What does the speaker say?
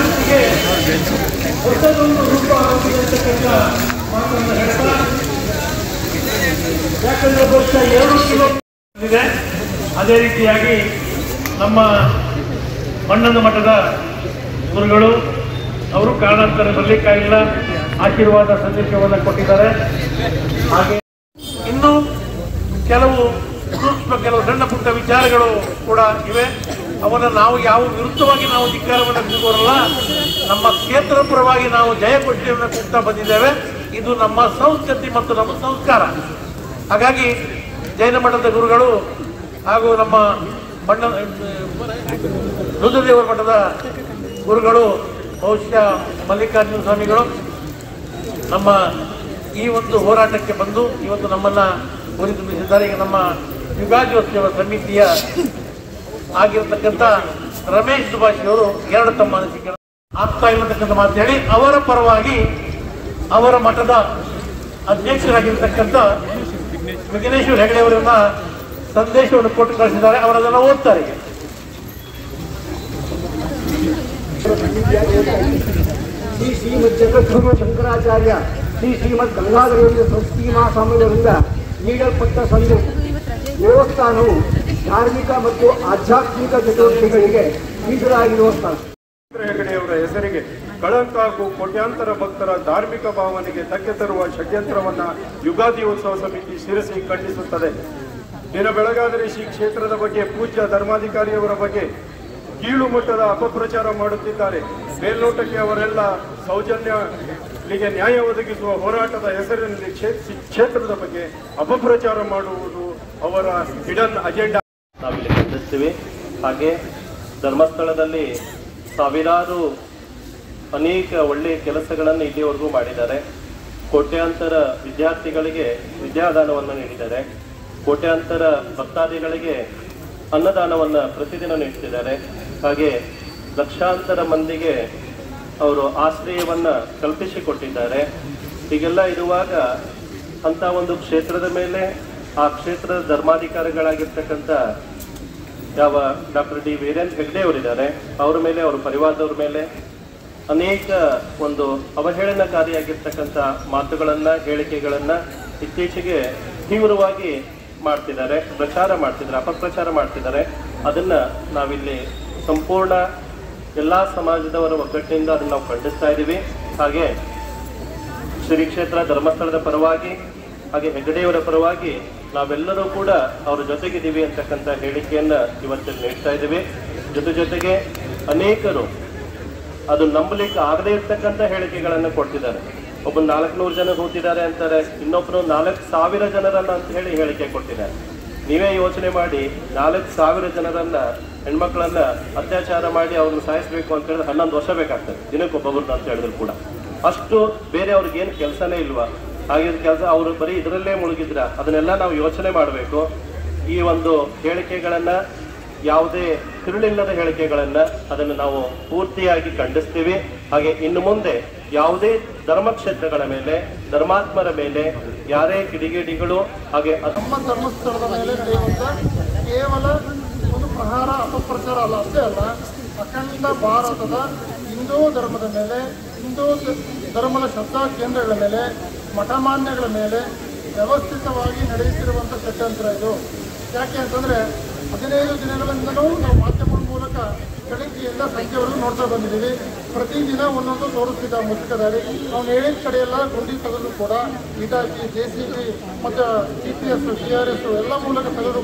ಕ್ರಾಂತಿಗೆ ಹೊಸದೊಂದು ರೂಪ ಆರಂಭಿಸಿರ್ತಕ್ಕಂಥ ಮಾತನ್ನು ಹೇಳ್ತಾ, ಯಾಕಂದ್ರೆ ವರ್ಷ 2 ಕಿಲೋಮೀಟರ್ ಇದೆ. ಅದೇ ರೀತಿಯಾಗಿ ನಮ್ಮ ಮಣ್ಣನ ಮಠದ ಗುರುಗಳು ಅವರು ಕಾರಣಾಂತರ ಬರಲಿಕ್ಕಾಗಿಲ್ಲ, ಆಶೀರ್ವಾದ ಸಂದೇಶವನ್ನು ಕೊಟ್ಟಿದ್ದಾರೆ. ಹಾಗೆ ಇನ್ನೂ ಕೆಲವು ಸಣ್ಣ ಪುಟ್ಟ ವಿಚಾರಗಳು ಕೂಡ ಇವೆ. ಅವನ್ನ ನಾವು ಯಾವ ವಿರುದ್ಧವಾಗಿ ನಾವು ಧಿಕ್ಕಾರವನ್ನು ಕೂಗೋರಲ್ಲ, ನಮ್ಮ ಕ್ಷೇತ್ರ ಪರವಾಗಿ ನಾವು ಜಯಘೋಷಣೆಯನ್ನು ಕೂಗ್ತಾ ಬಂದಿದ್ದೇವೆ. ಇದು ನಮ್ಮ ಸಂಸ್ಕೃತಿ ಮತ್ತು ನಮ್ಮ ಸಂಸ್ಕಾರ. ಹಾಗಾಗಿ ಜೈನ ಮಠದ ಗುರುಗಳು ಹಾಗೂ ನಮ್ಮ ರುದ್ರದೇವರ ಮಠದ ಗುರುಗಳು, ಬಹುಶಃ ಮಲ್ಲಿಕಾರ್ಜುನ ಸ್ವಾಮಿಗಳು ನಮ್ಮ ಈ ಒಂದು ಹೋರಾಟಕ್ಕೆ ಬಂದು ಇವತ್ತು ನಮ್ಮನ್ನ ಗುರಿತುಂಬಿಸಿದ್ದಾರೆ. ಈಗ ನಮ್ಮ ಯುಗಾದಿಯೋತ್ಸವ ಸಮಿತಿಯ ಆಗಿರತಕ್ಕಂಥ ರಮೇಶ್ ಸುಭಾಷ್ ಅವರು 2 ತಮ್ಮ ಅನಿಸಿಕೆ ಆಗ್ತಾ ಇರತಕ್ಕಂಥ ಮಾತು ಹೇಳಿ ಅವರ ಪರವಾಗಿ ಅವರ ಮಠದ ಅಧ್ಯಕ್ಷರಾಗಿರ್ತಕ್ಕಂಥ ವಿಘ್ನೇಶ್ವರ ಹೆಗಡೆ ಅವರನ್ನ ಸಂದೇಶವನ್ನು ಕೊಟ್ಟು ಕಳಿಸಿದ್ದಾರೆ. ಅವರದನ್ನು ಓದ್ತಾರೆ. ಶ್ರೀಮದ್ ಜಗದ್ಗುರು ಶಂಕರಾಚಾರ್ಯ ಶ್ರೀಮದ್ ಗಂಗಾಧರೇಂದ್ರ ಸರಸ್ವತಿ ಮಹಾಸ್ವಾಮಿಯವರಿಂದ ನೀಡಲ್ಪಟ್ಟ ದೇವಸ್ಥಾನವು ಧಾರ್ಮಿಕ ಮತ್ತು ಆಧ್ಯಾತ್ಮಿಕ ಚಟುವಟಿಕೆಗಳಿಗೆ ಮೀಸಲಾಗಿರುವ ಸ್ಥಳ. ಹೆಗಡೆಯವರ ಹೆಸರಿಗೆ ಕಳಂಕ ಹಾಗೂ ಕೋಟ್ಯಾಂತರ ಭಕ್ತರ ಧಾರ್ಮಿಕ ಭಾವನೆಗೆ ಧಕ್ಕೆ ತರುವ ಷಡ್ಯಂತ್ರವನ್ನ ಯುಗಾದಿಯೋತ್ಸವ ಸಮಿತಿ ಶಿರಸಿ ಖಂಡಿಸುತ್ತದೆ. ದಿನ ಬೆಳಗಾದರೆ ಶ್ರೀ ಕ್ಷೇತ್ರದ ಬಗ್ಗೆ ಪೂಜ್ಯ ಧರ್ಮಾಧಿಕಾರಿಯವರ ಬಗ್ಗೆ ಕೀಳು ಮಟ್ಟದ ಅಪಪ್ರಚಾರ ಮಾಡುತ್ತಿದ್ದಾರೆ. ಮೇಲ್ನೋಟಕ್ಕೆ ಅವರೆಲ್ಲ ಸೌಜನ್ಯಗಳಿಗೆ ನ್ಯಾಯ ಒದಗಿಸುವ ಹೋರಾಟದ ಹೆಸರಿನಲ್ಲಿ ಕ್ಷೇತ್ರದ ಬಗ್ಗೆ ಅಪಪ್ರಚಾರ ಮಾಡುವುದು ಅವರ ಹಿಡನ್ ಅಜೆಂಡಾ. ನಾವಿಲ್ಲಿ ಖಂಡಿಸ್ತೀವಿ. ಹಾಗೆ ಧರ್ಮಸ್ಥಳದಲ್ಲಿ ಸಾವಿರಾರು ಅನೇಕ ಒಳ್ಳೆಯ ಕೆಲಸಗಳನ್ನು ಇಲ್ಲಿವರೆಗೂ ಮಾಡಿದ್ದಾರೆ. ಕೋಟ್ಯಾಂತರ ವಿದ್ಯಾರ್ಥಿಗಳಿಗೆ ವಿದ್ಯಾದಾನವನ್ನು ನೀಡಿದ್ದಾರೆ. ಕೋಟ್ಯಾಂತರ ಭಕ್ತಾದಿಗಳಿಗೆ ಅನ್ನದಾನವನ್ನು ಪ್ರತಿದಿನ ನೀಡ್ತಿದ್ದಾರೆ. ಹಾಗೆ ಲಕ್ಷಾಂತರ ಮಂದಿಗೆ ಅವರು ಆಶ್ರಯವನ್ನು ಕಲ್ಪಿಸಿಕೊಟ್ಟಿದ್ದಾರೆ. ಹೀಗೆಲ್ಲ ಇರುವಾಗ ಅಂಥ ಒಂದು ಕ್ಷೇತ್ರದ ಮೇಲೆ ಆ ಕ್ಷೇತ್ರದ ಧರ್ಮಾಧಿಕಾರಿಗಳಾಗಿರ್ತಕ್ಕಂಥ ಯಾವ ಡಾಕ್ಟರ್ ಡಿ ವೀರೇಂದ್ರ ಹೆಗ್ಡೆ ಅವರಿದ್ದಾರೆ, ಅವರ ಮೇಲೆ, ಅವರ ಪರಿವಾರದವ್ರ ಮೇಲೆ ಅನೇಕ ಒಂದು ಅವಹೇಳನಕಾರಿಯಾಗಿರ್ತಕ್ಕಂಥ ಮಾತುಗಳನ್ನು, ಹೇಳಿಕೆಗಳನ್ನು ಇತ್ತೀಚೆಗೆ ತೀವ್ರವಾಗಿ ಮಾಡ್ತಿದ್ದಾರೆ, ಪ್ರಚಾರ ಮಾಡ್ತಿದ್ದಾರೆ, ಅಪಪ್ರಚಾರ ಮಾಡ್ತಿದ್ದಾರೆ. ಅದನ್ನು ನಾವಿಲ್ಲಿ ಸಂಪೂರ್ಣ ಎಲ್ಲ ಸಮಾಜದವರ ಒಗ್ಗಟ್ಟಿನಿಂದ ಅದನ್ನು ನಾವು ಖಂಡಿಸ್ತಾ ಇದ್ದೀವಿ. ಹಾಗೆ ಶ್ರೀ ಕ್ಷೇತ್ರ ಧರ್ಮಸ್ಥಳದ ಪರವಾಗಿ ಹಾಗೆ ಹೆಗ್ಗಡೆಯವರ ಪರವಾಗಿ ನಾವೆಲ್ಲರೂ ಕೂಡ ಅವರ ಜೊತೆಗಿದ್ದೀವಿ ಅಂತಕ್ಕಂಥ ಹೇಳಿಕೆಯನ್ನು ಇವತ್ತಲ್ಲಿ ನೀಡ್ತಾ ಇದ್ದೀವಿ. ಜೊತೆಗೆ ಅನೇಕರು ಅದು ನಂಬಲಿಕ್ಕೆ ಆಗದೇ ಇರ್ತಕ್ಕಂಥ ಹೇಳಿಕೆಗಳನ್ನು ಕೊಡ್ತಿದ್ದಾರೆ. ಒಬ್ಬ 400 ಜನ ಕೂತಿದ್ದಾರೆ ಅಂತಾರೆ, ಇನ್ನೊಬ್ಬರು 4,000 ಜನರನ್ನ ಅಂತ ಹೇಳಿ ಹೇಳಿಕೆ ಕೊಟ್ಟಿದ್ದಾರೆ. ನೀವೇ ಯೋಚನೆ ಮಾಡಿ, 4,000 ಜನರನ್ನ, ಹೆಣ್ಮಕ್ಳನ್ನ ಅತ್ಯಾಚಾರ ಮಾಡಿ ಅವ್ರನ್ನ ಸಾಯಿಸಬೇಕು ಅಂತ ಹೇಳಿದ್ರೆ 11 ವರ್ಷ ಬೇಕಾಗ್ತದೆ ದಿನಕ್ಕೊಬ್ಬೊಬ್ಬರನ್ನ ಅಂತ ಹೇಳಿದ್ರು ಕೂಡ. ಅಷ್ಟು ಬೇರೆ ಅವ್ರಿಗೇನು ಕೆಲಸನೇ ಇಲ್ವಾ? ಹಾಗಿದ್ದ ಕೆಲಸ ಅವರು ಬರೀ ಇದರಲ್ಲೇ ಮುಳುಗಿದ್ರ. ಅದನ್ನೆಲ್ಲ ನಾವು ಯೋಚನೆ ಮಾಡಬೇಕು. ಈ ಒಂದು ಹೇಳಿಕೆಗಳನ್ನ, ಯಾವುದೇ ತಿರುಳಿಲ್ಲದ ಹೇಳಿಕೆಗಳನ್ನ, ಅದನ್ನು ನಾವು ಪೂರ್ತಿಯಾಗಿ ಖಂಡಿಸ್ತೀವಿ. ಹಾಗೆ ಇನ್ನು ಮುಂದೆ ಯಾವುದೇ ಧರ್ಮಕ್ಷೇತ್ರಗಳ ಮೇಲೆ, ಧರ್ಮಾತ್ಮರ ಮೇಲೆ ಯಾರೇ ಕಿಡಿಗೇಡಿಗಳು ಹಾಗೆ ನಮ್ಮ ಧರ್ಮಸ್ಥಳದ ಮೇಲೆ ನಡೆಯುವಂಥ ಕೇವಲ ಒಂದು ಪ್ರಹಾರ, ಅಪಪ್ರಚಾರ ಅಲ್ಲ, ಅಷ್ಟೇ ಅಲ್ಲ, ಅಖಂಡ ಭಾರತದ ಹಿಂದೂ ಧರ್ಮದ ಮೇಲೆ, ಹಿಂದೂ ಧರ್ಮದ ಶ್ರದ್ಧಾ ಕೇಂದ್ರಗಳ ಮೇಲೆ, ಮಠಮಾನ್ಯಗಳ ಮೇಲೆ ವ್ಯವಸ್ಥಿತವಾಗಿ ನಡೆಯುತ್ತಿರುವಂಥ ಷಡ್ಯಂತ್ರ ಇದು. ಯಾಕೆ ಅಂತಂದರೆ 15 ದಿನಗಳಿಂದಲೂ ನಾವು ಮಾಧ್ಯಮದ ಮೂಲಕ ಬೆಳಗ್ಗೆಯಿಂದ ಸಂಖ್ಯೆವರೆಗೂ ನೋಡ್ತಾ ಬಂದಿದ್ದೀವಿ. ಪ್ರತಿದಿನ ಒಂದೊಂದು ತೋರಿಸ್ತಿದ್ದ ಮುಸುಕದಾರಿ. ನಾವು ಹೇಳಿದ ಕಡೆಯೆಲ್ಲ ಗುಂಡಿ ತೆಗೆದು ಕೂಡ ಇಟಾಚಿ, JCB ಮತ್ತು GPS, GRS ಎಲ್ಲ ಮೂಲಕ ತೆಗೆದು